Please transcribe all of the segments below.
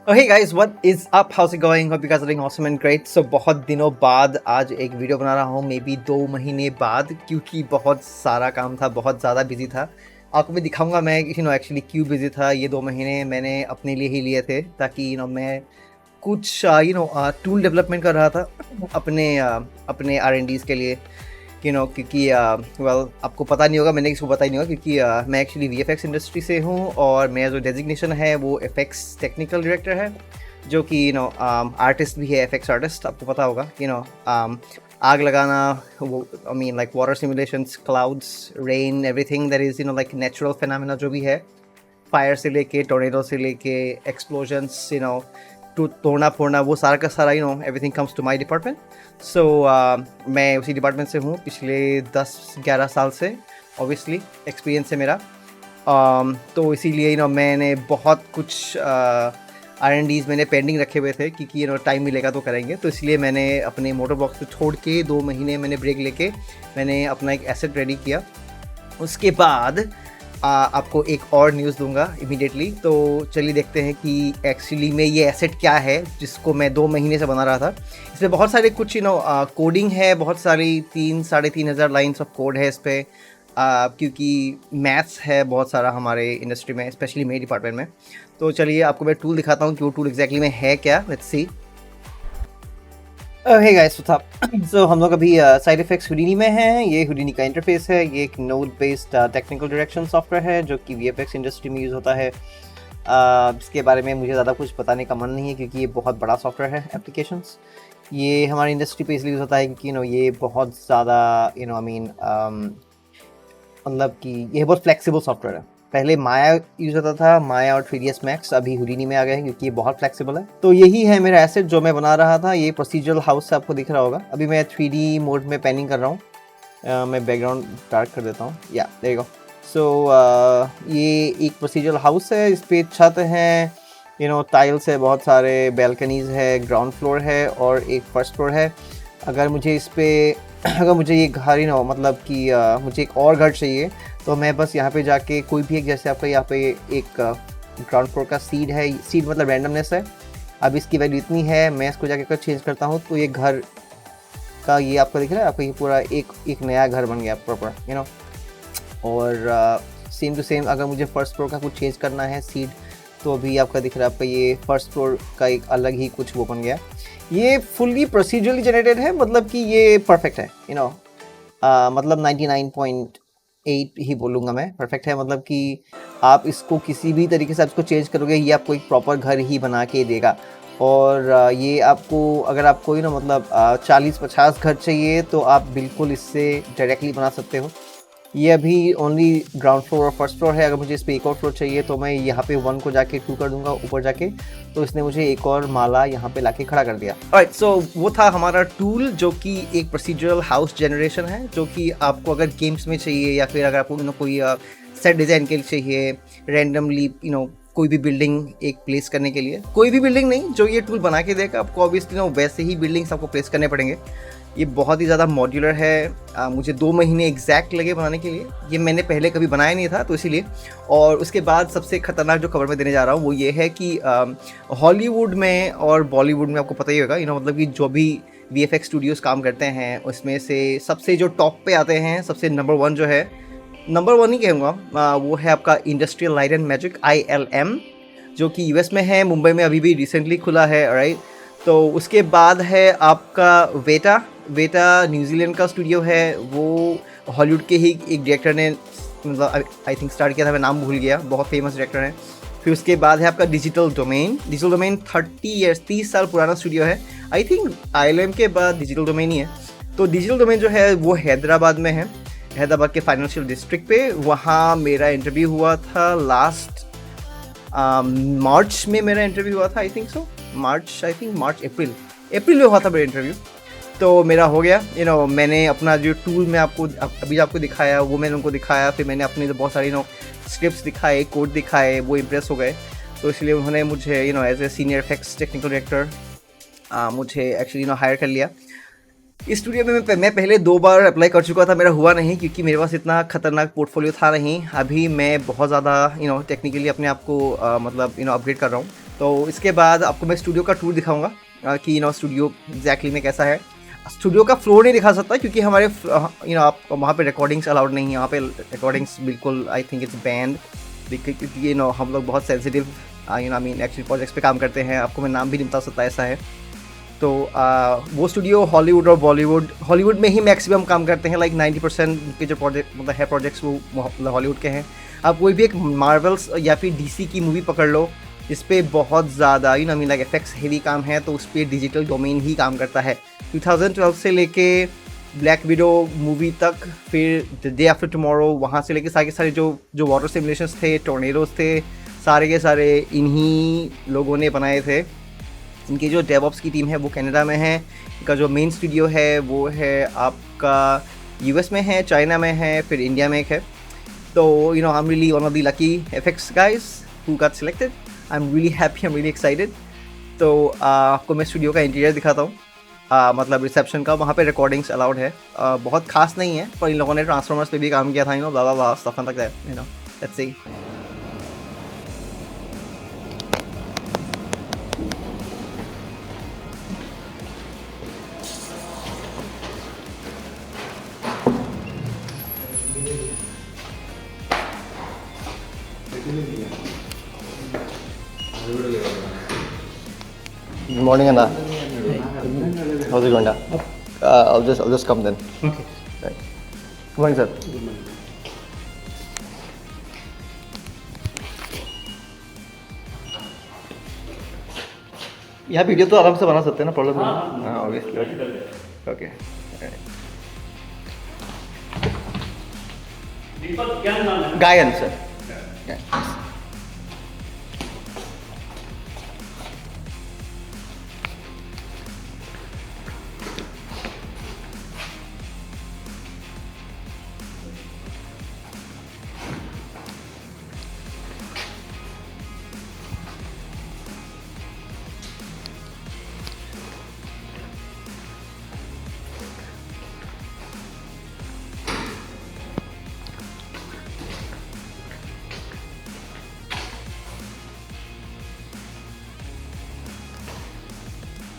Hey guys, what is up? How's it going? Hope you guys are doing awesome and great. So बहुत दिनों बाद आज एक video बना रहा हूँ, मे बी 2 महीने बाद, क्योंकि बहुत सारा काम था, बहुत ज़्यादा बिजी था। आपको भी दिखाऊंगा मैं एक्चुअली क्यों बिजी था। ये 2 महीने मैंने अपने लिए ही लिए थे ताकि मैं कुछ टूल डेवलपमेंट कर रहा था अपने R&Ds के लिए। क्योंकि वेल आपको पता नहीं होगा, मैंने किसको पता ही नहीं होगा, क्योंकि मैं एक्चुअली VFX इंडस्ट्री से हूँ और मेरा जो डेजिग्नेशन है वो FX टेक्निकल डायरेक्टर है, जो कि आर्टिस्ट भी है, FX आर्टिस्ट। आपको पता होगा आग लगाना, वो I mean like water simulations, clouds, rain, everything that is like natural phenomena जो भी है, फायर से लेके टोर्नेडो से लेके एक्सप्लोजन्स, तोड़ना फोड़ना, वो सारा का सारा everything comes to my department. So मैं उसी डिपार्टमेंट से हूँ पिछले 10-11 साल से। ऑब्वियसली एक्सपीरियंस है मेरा। तो इसीलिए मैंने बहुत कुछ R&Ds मैंने पेंडिंग रखे हुए थे, क्योंकि टाइम मिलेगा तो करेंगे। तो इसलिए मैंने अपने मोटर बॉक्स को छोड़ के 2 महीने मैंने ब्रेक लेके मैंने अपना एक एसेट रेडी किया। उसके बाद आपको एक और न्यूज़ दूंगा इमीडिएटली। तो चलिए देखते हैं कि एक्चुअली में ये एसेट क्या है जिसको मैं 2 महीने से बना रहा था। इसमें बहुत सारे कुछ कोडिंग है, बहुत सारी 3-3,500 लाइन्स ऑफ कोड है इस पर, क्योंकि मैथ्स है बहुत सारा हमारे इंडस्ट्री में, स्पेशली मेरे डिपार्टमेंट में। तो चलिए आपको मैं टूल दिखाता हूँ कि वो टूल एग्जैक्टली में है क्या। Let's see. Hey guys, what's up. So हम लोग अभी साइड इफेक्ट्स हुडीनी में हैं। ये हुडीनी का इंटरफेस है। ये एक node based technical direction software है जो कि VFX इंडस्ट्री में यूज़ होता है। इसके बारे में मुझे ज़्यादा कुछ बताने का मन नहीं है, क्योंकि ये बहुत बड़ा सॉफ्टवेयर है। एप्लीकेशंस ये हमारी इंडस्ट्री पे इसलिए यूज़ होता है क्योंकि ये बहुत ज़्यादा मतलब कि ये बहुत फ्लेक्सिबल सॉफ्टवेयर है। पहले माया यूज़ होता था, माया और 3ds Max, अभी हुडीनी में आ गए हैं क्योंकि ये बहुत फ्लेक्सिबल है। तो यही है मेरा एसेट जो मैं बना रहा था। ये प्रोसीजरल हाउस से आपको दिख रहा होगा। अभी मैं 3D मोड में पेनिंग कर रहा हूँ। मैं बैकग्राउंड डार्क कर देता हूँ। या देयर यू गो। सो ये एक प्रोसीजरल हाउस है। इस पर छत है, टाइल्स है, बहुत सारे बैल्कनीज़ है, ग्राउंड फ्लोर है और एक फर्स्ट फ्लोर है। अगर मुझे इस पर अगर मुझे ये घर मतलब कि मुझे एक और घर चाहिए, तो मैं बस यहाँ पे जाके कोई भी एक, जैसे आपका यहाँ पे एक ग्राउंड फ्लोर का सीड है, सीड मतलब रैंडमनेस है। अब इसकी वैल्यू इतनी है, मैं इसको जाके चेंज करता हूँ तो ये घर का, ये आपको दिख रहा है, आपको ये पूरा एक नया घर बन गया प्रॉपर और सेम टू सेम अगर मुझे फर्स्ट फ्लोर का कुछ चेंज करना है सीड, तो अभी आपका दिख रहा है, आपका ये फर्स्ट फ्लोर का एक अलग ही कुछ वो बन गया। ये फुल्ली प्रोसीजरली जनरेटेड है, मतलब कि ये परफेक्ट है, मतलब 99.8 ही बोलूँगा मैं, परफेक्ट है। मतलब कि आप इसको किसी भी तरीके से आप इसको चेंज करोगे, ये आपको एक प्रॉपर घर ही बना के देगा। और ये आपको, अगर आपको मतलब 40-50 घर चाहिए तो आप बिल्कुल इससे डायरेक्टली बना सकते हो। ये अभी ओनली ग्राउंड फ्लोर और फर्स्ट फ्लोर है। अगर मुझे इस पर एक और फ्लोर चाहिए तो मैं यहाँ पे 1 को जाके 2 कर दूंगा ऊपर जाके, तो इसने मुझे एक और माला यहाँ पे लाके खड़ा कर दिया। ऑलराइट, सो वो था हमारा टूल, जो कि एक प्रोसीजरल हाउस जनरेशन है, जो कि आपको अगर गेम्स में चाहिए या फिर अगर आपको कोई सेट डिज़ाइन के लिए चाहिए, रैंडमली कोई भी बिल्डिंग एक प्लेस करने के लिए, कोई भी बिल्डिंग नहीं, जो ये टूल बना के देगा आपको, ऑब्वियसली वैसे ही बिल्डिंग्स आपको प्लेस करने पड़ेंगे। ये बहुत ही ज़्यादा मॉड्यूलर है। मुझे 2 महीने एग्जैक्ट लगे बनाने के लिए। ये मैंने पहले कभी बनाया नहीं था, तो इसीलिए। और उसके बाद सबसे ख़तरनाक जो खबर मैं देने जा रहा हूँ वो ये है कि हॉलीवुड में और बॉलीवुड में आपको पता ही होगा, मतलब कि जो भी VFX स्टूडियोज़ काम करते हैं उसमें से सबसे जो टॉप पे आते हैं, सबसे नंबर 1 जो है, नंबर 1 ही कहूँगा, वो है आपका industrial light and magic, ILM, जो कि US में है, मुंबई में अभी भी रिसेंटली खुला है। राइट, तो उसके बाद है आपका वेटा न्यूजीलैंड का स्टूडियो है। वो हॉलीवुड के ही एक डायरेक्टर ने मतलब आई थिंक स्टार्ट किया था, मैं नाम भूल गया, बहुत फेमस डायरेक्टर है। फिर उसके बाद है आपका डिजिटल डोमेन 30 साल पुराना स्टूडियो है। आई थिंक ILM के बाद डिजिटल डोमेन ही है। तो डिजिटल डोमेन जो है वो हैदराबाद में है, हैदराबाद के फाइनेंशियल डिस्ट्रिक्ट पे। वहाँ मेरा इंटरव्यू हुआ था लास्ट मार्च में, मेरा इंटरव्यू हुआ था, आई थिंक सो मार्च अप्रैल में हुआ था मेरा इंटरव्यू। तो मेरा हो गया। मैंने अपना जो टूल में अभी आपको दिखाया वो मैंने उनको दिखाया, फिर मैंने अपने बहुत सारे स्क्रिप्ट्स दिखाए, कोड दिखाए, वो इम्प्रेस हो गए। तो इसलिए उन्होंने मुझे as a senior FX technical director मुझे एक्चुअली हायर कर लिया। इस स्टूडियो में मैं पहले 2 बार अप्लाई कर चुका था, मेरा हुआ नहीं, क्योंकि मेरे पास इतना खतरनाक पोर्टफोलियो था नहीं। अभी मैं बहुत ज़्यादा टेक्निकली अपने आप को मतलब अपग्रेड कर रहा हूँ। तो इसके बाद आपको मैं स्टूडियो का टूर दिखाऊंगा कि स्टूडियो एग्जैक्टली में कैसा है। स्टूडियो का फ्लोर नहीं दिखा सकता क्योंकि हमारे आप वहाँ पे रिकॉर्डिंग्स अलाउड नहीं है, यहाँ पे रिकॉर्डिंग्स बिल्कुल आई थिंक इट्स बैंड, क्योंकि हम लोग बहुत सेंसिटिव एक्चुअली प्रोजेक्ट्स पे काम करते हैं। आपको मैं नाम भी नहीं बता सकता, ऐसा है। तो वो स्टूडियो हॉलीवुड और हॉलीवुड में ही मैक्सिमम काम करते हैं, लाइक 90% के जो प्रोजेक्ट मतलब है प्रोजेक्ट्स वो हॉलीवुड के हैं। आप कोई भी एक मार्वल्स या फिर डीसी की मूवी पकड़ लो, इस पर बहुत ज़्यादा लाइक एफेक्ट्स हेवी काम है, तो उस पर डिजिटल डोमेन ही काम करता है। 2012 से लेके ब्लैक विडो मूवी तक, फिर द डे आफ्टर टुमारो, वहाँ से लेके सारे जो वाटर सिमुलेशंस थे, टोर्नेडोज थे, सारे के सारे इन्हीं लोगों ने बनाए थे। इनकी जो डेवऑप्स की टीम है वो कनाडा में है। इनका जो मेन स्टूडियो है वो है आपका यूएस में है, चाइना में है, फिर इंडिया में एक है। तो I am really one of the lucky effects guys who got selected. I am really happy, I am really excited. तो आपको मैं स्टूडियो का इंटीरियर दिखाता हूँ, मतलब रिसेप्शन का। वहाँ पे रिकॉर्डिंग्स अलाउड है, बहुत खास नहीं है, पर इन लोगों ने ट्रांसफॉर्मर्स पे भी काम किया था, blah blah stuff like that, let's see. Good morning, Anna. How's it going, Anna? I'll just come then. Okay. Right. Good morning, sir. Good morning. यहाँ वीडियो तो आराम से बना सकते हैं ना, प्रॉब्लम नहीं। हाँ ऑब्वियसली। ओके। दीपक क्या नाम है? Gayan sir.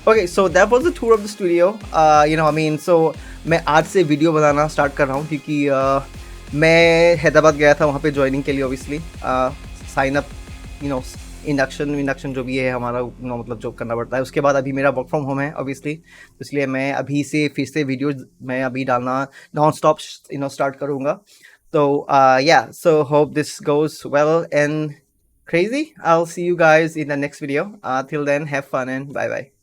Okay, so that was the tour of the studio. So मैं आज से वीडियो बनाना स्टार्ट कर रहा हूँ क्योंकि मैं हैदराबाद गया था वहाँ पे ज्वाइनिंग के लिए, ऑब्वियसली साइन अप इंडक्शन जो भी है हमारा मतलब जो करना पड़ता है। उसके बाद अभी मेरा वर्क फ्रॉम होम है ऑब्वियसली, तो इसलिए मैं अभी से फिर से वीडियो मैं अभी डालना नॉन स्टॉप स्टार्ट करूँगा। तो या, so hope this goes well and crazy. I'll see you guys in the next video. Till then, have fun and bye bye.